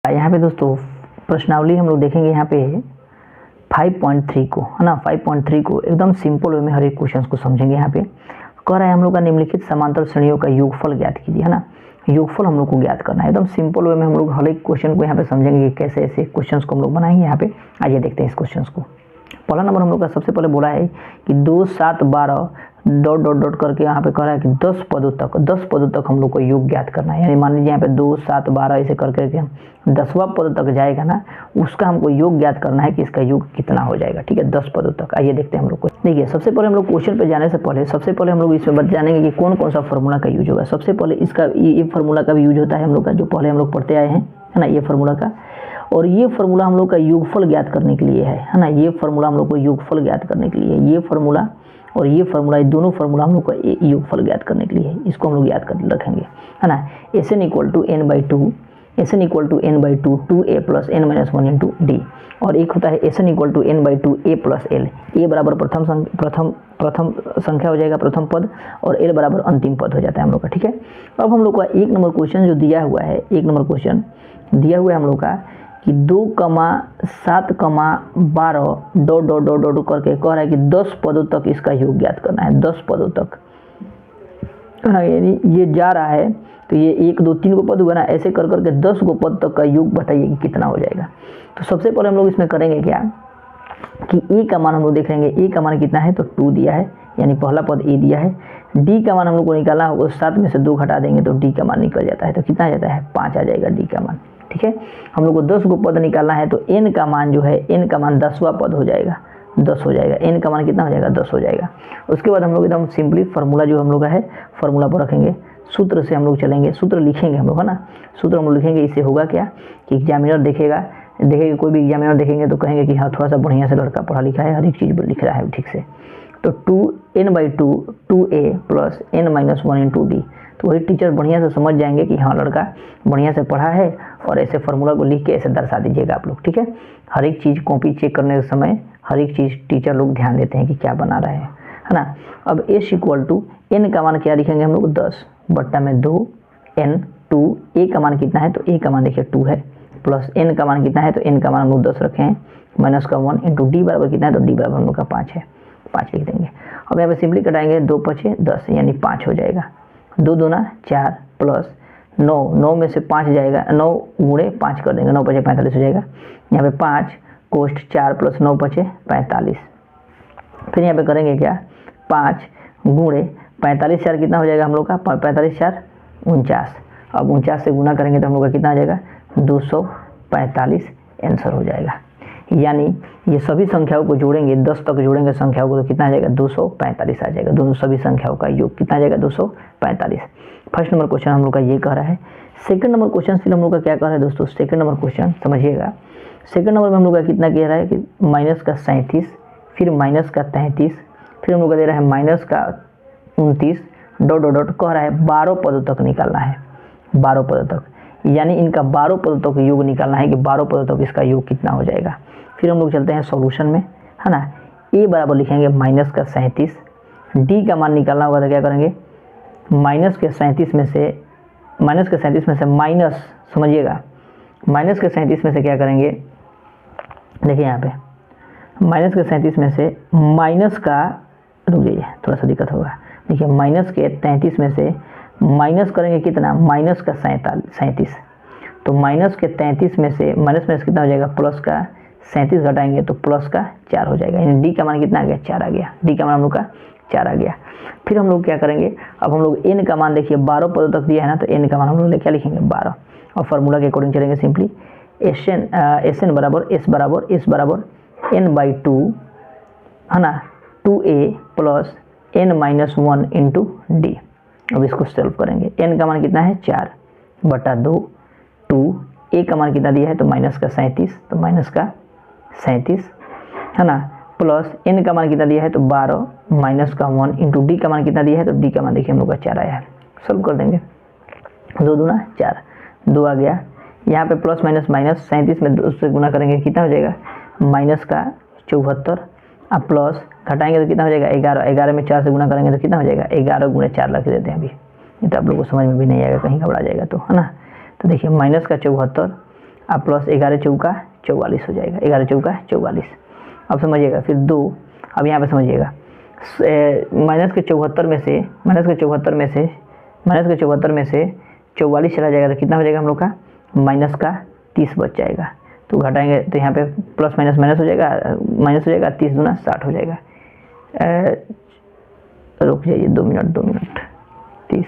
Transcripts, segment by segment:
यहाँ पे दोस्तों प्रश्नावली हम लोग देखेंगे यहाँ पे 5.3 को, है ना। 5.3 को एकदम सिंपल वे में हर एक क्वेश्चन को समझेंगे। यहाँ पे कह रहा है हम लोग का निम्नलिखित समांतर श्रेणियों का योगफल ज्ञात कीजिए, है ना। योगफल हम लोग को ज्ञात करना है, एकदम सिंपल वे में हम लोग हर एक क्वेश्चन को यहाँ पे समझेंगे कि कैसे ऐसे क्वेश्चन को हम लोग बनाएंगे। यहाँ पे आइए देखते हैं इस क्वेश्चन को। पहला नंबर हम लोग का सबसे पहले बोला है कि 2, 7, 12 डॉट डॉट डॉट करके यहाँ पे कह रहा है कि 10 पदों तक हम लोग को योग ज्ञात करना है। यानी मान लीजिए यहाँ पे 2, 7, 12 ऐसे करके हम 10वां पद तक जाएगा ना, उसका हमको योग ज्ञात करना है कि इसका योग कितना हो जाएगा। ठीक है, 10 पदों तक। आइए देखते हैं हम लोग को। देखिए सबसे पहले हम लोग क्वेश्चन पे जाने से पहले सबसे पहले हम लोग इसमें बता जानेंगे कि कौन कौन सा फॉर्मूला का यूज होगा। सबसे पहले इसका ये फार्मूला का भी यूज होता है हम लोग का, जो पहले हम लोग पढ़ते आए हैं, है ना, ये फार्मूला का। और ये फार्मूला हम लोग का योगफल ज्ञात करने के लिए है ना। ये फार्मूला हम लोग को योगफल ज्ञात करने के लिए, ये फार्मूला और ये फार्मूला, ये दोनों फार्मूला हम लोग का योगफल ज्ञात करने के लिए है। इसको हम लोग याद कर रखेंगे, है ना। Sn = n/2, Sn = n/2 2a + n-1 × d। और एक होता है Sn = n/2 a + l। a बराबर प्रथम संख्या हो जाएगा, प्रथम पद, और l बराबर अंतिम पद हो जाता है हम लोग का। ठीक है, अब हम लोग का एक नंबर क्वेश्चन जो दिया हुआ है, एक नंबर क्वेश्चन दिया हुआ है हम लोग का कि 2, 7, 12 डॉट डॉट डॉट डॉट करके कह रहा है कि 10 पदों तक इसका योग ज्ञात करना है। 10 पदों तक, यानी ये जा रहा है तो ये 1, 2, 3 को पद हुआ ना, ऐसे कर करके 10 को पद तक का योग बताइए कि कितना हो जाएगा। तो सबसे पहले हम लोग इसमें करेंगे क्या कि ए का मान हम लोग देख लेंगे। ए का मान कितना है तो 2 दिया है, यानी पहला पद ए दिया है। डी का मान हम लोग को निकालना होगा, 7 में से 2 घटा देंगे तो डी का मान निकल जाता है। तो कितना आ जाता है 5 आ जाएगा डी का मान। ठीक है, हम लोग को 10 को पद निकालना है तो n का मान जो है, n का मान 10वां पद हो जाएगा, 10 हो जाएगा। n का मान कितना हो जाएगा 10 हो जाएगा। उसके बाद हम लोग एकदम सिंपली फार्मूला जो हम लोग का है, फार्मूला पर रखेंगे, सूत्र से हम लोग चलेंगे, सूत्र लिखेंगे हम लोग, है ना। सूत्र हम लोग लिखेंगे, इससे होगा क्या कि एग्जामिनर देखेगा, कोई भी एग्जामिनर देखेंगे तो कहेंगे कि हाँ थोड़ा सा बढ़िया से लड़का पढ़ा लिखा है, हर एक चीज़ लिख रहा है ठीक से। तो 2n/2 2a + n-1 × d। तो वही टीचर बढ़िया से समझ जाएंगे कि हाँ लड़का बढ़िया से पढ़ा है, और ऐसे फार्मूला को लिख के ऐसे दर्शा दीजिएगा आप लोग। ठीक है, हर एक चीज़ कॉपी चेक करने के समय हर एक चीज़ टीचर लोग ध्यान देते हैं कि क्या बना रहे हैं, है ना। अब s = n का मान क्या लिखेंगे हम लोग 10/2 n 2। a का मान कितना है तो a का मान देखिए 2 है, प्लस n का मान कितना है तो n का मान हम लोग 10 रखे हैं, -1 × d बराबर कितना है तो d बराबर हम लोग का 5 है, 5 लिख देंगे। अब यहाँ पे सिंपली कटाएंगे, 2 × 5 = 10, यानी 5 हो जाएगा। 2 दूना 4 प्लस 9, 9 में से 5 जाएगा, 9 × 5 कर देंगे, 9 × 5 = 45 हो जाएगा। यहाँ पे 5 कोष्ट 4 + 9 × 45। फिर यहाँ पे करेंगे क्या 5 × 45, 4 कितना हो जाएगा हम लोग का 45, 4 49। अब 49 से गुना करेंगे तो हम लोग का कितना आ जाएगा 245 आंसर हो जाएगा। यानी ये सभी संख्याओं को जोड़ेंगे, 10 तक जोड़ेंगे संख्याओं को तो कितना आ जाएगा 245 आ जाएगा। दोनों सभी संख्याओं का योग कितना आ जाएगा 245। फर्स्ट नंबर क्वेश्चन हम लोग का ये कह रहा है। सेकंड नंबर क्वेश्चन फिर हम लोग का क्या कह रहा है दोस्तों, सेकंड नंबर क्वेश्चन समझिएगा। सेकंड नंबर में हम लोग का कितना कह रहा है कि -37, फिर -33, फिर हम लोग का दे रहा है -29 डॉट डॉट डॉट कह रहा है 12 पदों तक निकालना है, 12 पदों तक, यानी इनका 12 पदों तक योग निकालना है कि 12 पदों तक इसका योग कितना हो जाएगा। फिर हम लोग चलते हैं सॉल्यूशन में, है ना। a बराबर लिखेंगे -37, d का मान निकालना होगा तो क्या करेंगे -37 में से माइनस, समझिएगा -37 में से क्या करेंगे, देखिए यहाँ पे -37 में से माइनस का, रुक जाइए थोड़ा सा दिक्कत होगा। देखिए -33 में से माइनस करेंगे कितना -37, तो -33 में से माइनस में कितना हो जाएगा प्लस का 37 घटाएंगे तो प्लस का 4 हो जाएगा, यानी डी का मान कितना आ गया 4 आ गया। डी का मान हम लोग का 4 आ गया। फिर हम लोग क्या करेंगे, अब हम लोग n का मान देखिए 12 पदों तक दिया है ना, तो n का मान हम लोग क्या लिखेंगे 12, और फार्मूला के अकॉर्डिंग चलेंगे सिंपली। Sn बराबर n/2, है ना, 2a + n-1 × d। अब इसको सॉल्व करेंगे। n का मान कितना है 4/2, 2 a का मान कितना दिया है तो -37, तो -37, है ना, प्लस n का मान कितना दिया है तो 12 -1 × d का मान कितना दिया है तो d का मान देखिए हम लोग का 4 आया है। सॉल्व कर देंगे, 2 दूना 4, 2 आ गया। यहाँ पे प्लस माइनस 37 में 2 से गुना करेंगे कितना हो जाएगा -74, अब प्लस घटाएंगे तो कितना हो जाएगा 11, 11 में 4 से गुना करेंगे तो कितना हो जाएगा 11 × 4 रख देते हैं अभी, नहीं तो आप लोग को समझ में भी नहीं आएगा, कहीं घबरा जाएगा तो, है ना। तो देखिए -74 अब प्लस 11 चौका 44 हो जाएगा, 11 चौका 44। अब समझिएगा फिर 2, अब यहाँ पे समझिएगा माइनस के 74 में से 44 चला जाएगा तो कितना हो जाएगा हम लोग का, माइनस का 30 बच जाएगा। तो घटाएंगे तो यहाँ पे प्लस माइनस माइनस हो जाएगा, 30 दूना 60 हो जाएगा। रुक जाइए 2 मिनट 30।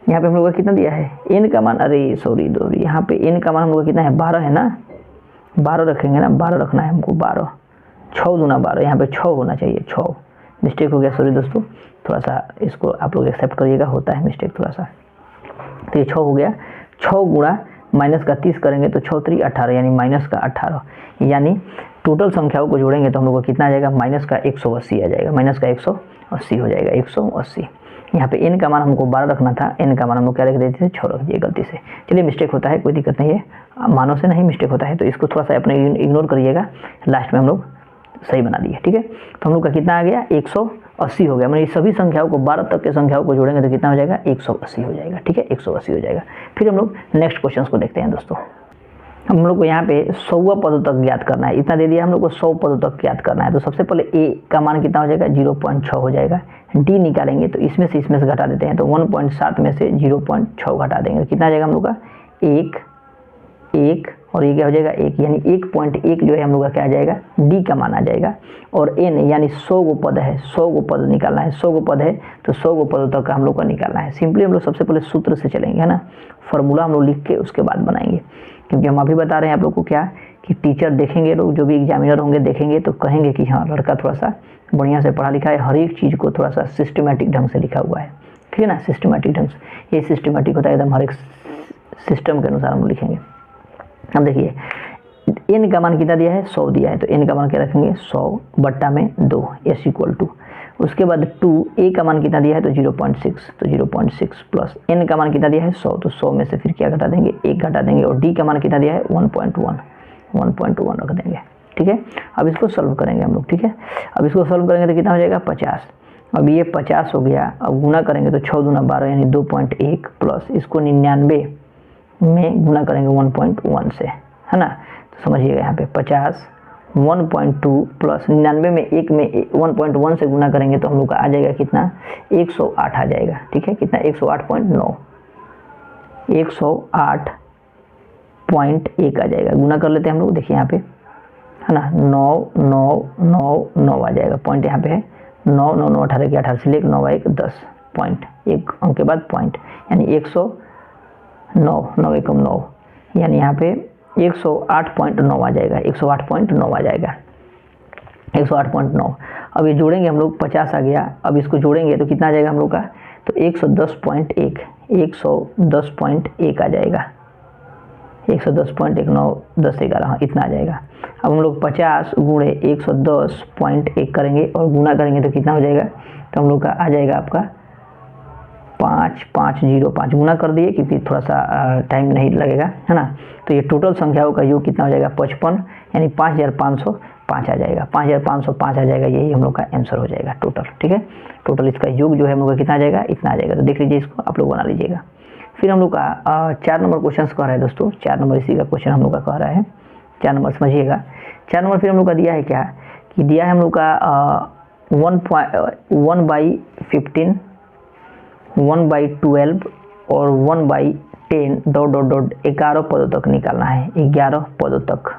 यहाँ पे हम लोग का कितना दिया है, n का मान, अरे सॉरी यहाँ पे n का मान हम लोग का कितना है, 12 है ना, 12 रखेंगे ना, 12 रखना है हमको, 12, 6 दूना 12, यहाँ पे 6 होना चाहिए, 6 मिस्टेक हो गया, सॉरी दोस्तों, थोड़ा सा इसको आप लोग एक्सेप्ट करिएगा, होता है मिस्टेक थोड़ा सा। तो ये 6 हो गया, 6 गुणा माइनस का 30 करेंगे तो 6 3 18, यानी माइनस का 18, यानी टोटल संख्याओं को जोड़ेंगे तो हम लोग को कितना आ जाएगा, माइनस का 180 आ जाएगा, माइनस का 180 हो जाएगा, 180। यहाँ पे n का मान हमको 12 रखना था, n का मान हम लोग क्या रख देते थे, 6 रख दिए गलती से। चलिए मिस्टेक होता है, कोई दिक्कत नहीं है, मानों से नहीं मिस्टेक होता है, तो इसको थोड़ा सा अपने इग्नोर करिएगा, लास्ट में हम लोग सही बना दिए, ठीक है। तो हम लोग का कितना आ गया, 180 हो गया, मैंने सभी संख्याओं को 12 तक के संख्याओं को जोड़ेंगे तो कितना हो जाएगा, 180 हो जाएगा, ठीक है, 180 हो जाएगा। फिर हम लोग नेक्स्ट क्वेश्चन को देखते हैं दोस्तों। हम लोग को यहाँ पे 100 पदों तक ज्ञात करना है, इतना दे दिया हम लोग को, 100 पदों तक ज्ञात करना है। तो सबसे पहले a का मान कितना हो जाएगा, 0.6 हो जाएगा। d निकालेंगे तो इसमें से घटा देते हैं, तो 1.7 में से 0.6 घटा देंगे तो कितना आ जाएगा हम लोग का, 1 और ये क्या हो जाएगा 1, यानी 1.1 जो है हम लोग का क्या आ जाएगा, d का मान आ जाएगा। और n यानी 100 गो पद है, 100 गो पद निकालना है, 100 गो पद है तो 100 गो पदों तक का हम लोग का निकालना है। सिंपली हम लोग सबसे पहले सूत्र से चलेंगे, है ना, फॉर्मूला हम लोग लिख के उसके बाद बनाएंगे, क्योंकि हम अभी बता रहे हैं आप लोग को क्या कि टीचर देखेंगे, लोग जो भी एग्जामिनर होंगे देखेंगे तो कहेंगे कि हाँ लड़का थोड़ा सा बढ़िया से पढ़ा लिखा है, हर एक चीज़ को थोड़ा सा सिस्टमेटिक ढंग से लिखा हुआ है, ठीक है ना, सिस्टमेटिक ढंग से, ये सिस्टमेटिक होता है एकदम, हर एक सिस्टम के अनुसार हम लिखेंगे। अब देखिए n का मान कितना दिया है, 100 दिया है, तो n का मान क्या रखेंगे, 100 बट्टा में 2 s इक्वल टू, उसके बाद 2, a का मान कितना दिया है तो 0.6, तो 0.6 प्लस n का मान कितना दिया है 100, तो 100 में से फिर क्या घटा देंगे, 1 घटा देंगे, और d का मान कितना दिया है 1.1 रख देंगे, ठीक है। अब इसको सॉल्व करेंगे हम लोग, ठीक है। अब इसको सॉल्व करेंगे तो कितना हो जाएगा 50। अब ये 50 हो गया, अब गुना करेंगे तो 6 दूना 12 यानी 2.1 प्लस इसको 99 में गुना करेंगे 1.1 से, है ना। तो समझिएगा यहाँ पे 50 1.2 प्लस 99 में 1 में 1.1 से गुना करेंगे तो हम लोग का आ जाएगा कितना, 108 आ जाएगा, ठीक है, कितना 108.9, 108.1 आ जाएगा। गुना कर लेते हैं हम लोग, देखिए यहाँ पे, है ना, 9 आ जाएगा, पॉइंट यहाँ पे है 9 9 9 18 की 18 से लेकर 9 1 10 पॉइंट, एक अंक के बाद पॉइंट, यानी 109 9 एकम 9, यानी यहाँ पे 108.9 आ जाएगा, 108.9 आ जाएगा, 108.9। अब ये जोड़ेंगे हम लोग, 50 आ गया, अब इसको जोड़ेंगे तो कितना आ जाएगा हम लोग का, तो 110.1 आ जाएगा, 110.1 9 10 11, हाँ इतना आ जाएगा। अब हम लोग 50 गुणे 110.1 करेंगे और गुना करेंगे तो कितना हो जाएगा, तो हम लोग का आ जाएगा आपका 5505 गुना कर दिए, क्योंकि थोड़ा सा टाइम नहीं लगेगा, है ना। तो ये टोटल संख्याओं का योग कितना हो जाएगा 55, यानी 5505 आ जाएगा, 5505 आ जाएगा, यही हम लोग का आंसर हो जाएगा टोटल, ठीक है। टोटल इसका योग जो है हम लोग का कितना आ जाएगा, इतना आ जाएगा। तो देख लीजिए, इसको आप लोग बना लीजिएगा। फिर हम लोग का 4 नंबर क्वेश्चन कह रहा है दोस्तों, 4 नंबर इसी का क्वेश्चन हम लोग का कह रहा है, 4 नंबर समझिएगा। 4 नंबर फिर हम लोग का दिया है क्या, कि दिया है हम लोग का 1/15 1/12 और 1/10 ... 11 पदों तक निकालना है, 11 पदों तक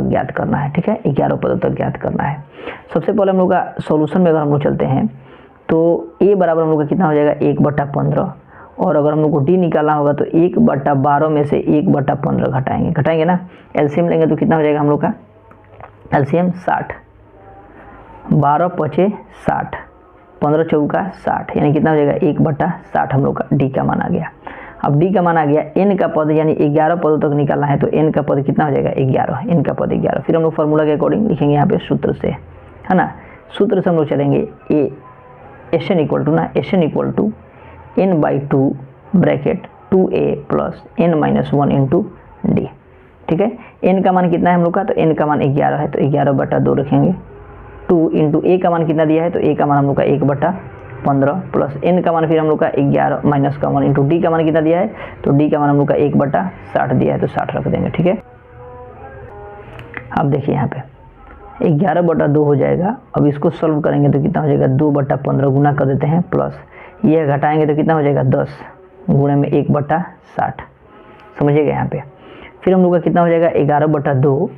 ज्ञात करना है, ठीक है, 11 पदों तक ज्ञात करना है। सबसे पहले हम लोग का सॉल्यूशन में अगर हम लोग चलते हैं तो a बराबर हम लोग का कितना हो जाएगा 1/15, और अगर हम लोग को d निकालना होगा तो 1/12 में से 1/15 घटाएंगे ना। एलसीएम लेंगे तो कितना हो जाएगा हम लोग का, एलसीएम 60, 12 5 60, 15 चौका 60, यानी कितना हो जाएगा 1/60 हम लोग का d का मान आ गया। अब d का मान आ गया, n का पद यानी 11 पदों तक निकालना है, तो n का पद कितना हो जाएगा 11, n का पद 11। फिर हम लोग फार्मूला के अकॉर्डिंग लिखेंगे यहाँ पे सूत्र से, है ना। सूत्र से हम लोग चलेंगे, Sn इक्वल टू ना, Sn equal to n/2 bracket 2a plus n-1 into d, ठीक है। n का मान कितना है हम लोग का, तो n का मान 11 है, तो 11/2 रखेंगे। 2 इंटू a का मान कितना दिया है, तो a का मान हम लोग का 1/2 15 प्लस n का मान फिर हम लोग का 11 माइनस का 1 इंटू डी का मान कितना दिया है, तो डी का मान हम लोग का 1/60 दिया है, तो 60 रख देंगे। ठीक है, अब देखिए यहाँ पे 11/2 हो जाएगा। अब इसको सॉल्व करेंगे तो कितना हो जाएगा, 2/15 गुना कर देते हैं, प्लस ये घटाएंगे तो कितना हो जाएगा 10 गुणे में 1/60, समझिएगा यहाँ पे। फिर हम लोग का कितना हो जाएगा 11/2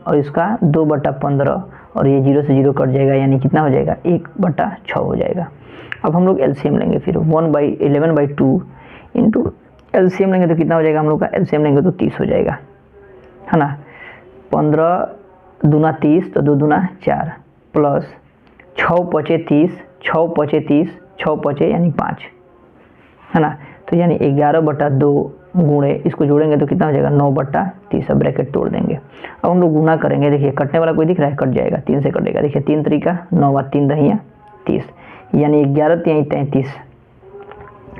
और इसका 2/15 और ये 0 से 0 कट जाएगा, यानी कितना हो जाएगा 1/6 हो जाएगा। अब हम लोग एलसीएम लेंगे, फिर 1/11/2 इंटू एलसीएम लेंगे तो कितना हो जाएगा, हम लोग का एलसीएम लेंगे तो 30 हो जाएगा, है ना। 15 दूना 30 तो 2 दूना 4 प्लस 6 पचे 30, 6 पचे 30, 6 पचे यानी 5, है ना। तो यानी 11/2 गुणे इसको जोड़ेंगे तो कितना हो जाएगा 9/30, अब ब्रैकेट तोड़ देंगे। अब हम लोग गुना करेंगे, देखिए कटने वाला कोई दिख रहा है, कट जाएगा, 3 से कटेगा, देखिए 3 तरीका 9 व 3 दहिया 30, यानी 11 तिहाई 33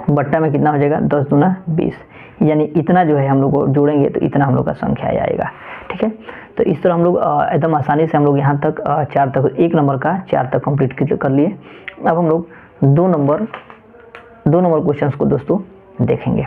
बट्टा में कितना हो जाएगा 10 दूना 20, यानी इतना जो है हम लोग को जोड़ेंगे तो इतना हम लोग का संख्या आएगा। ठीक है, तो इस तरह हम लोग एकदम आसानी से हम लोग यहाँ तक 4 तक 1 नंबर का 4 तक कंप्लीट कर लिए। अब हम लोग 2 नंबर क्वेश्चंस को दोस्तों देखेंगे।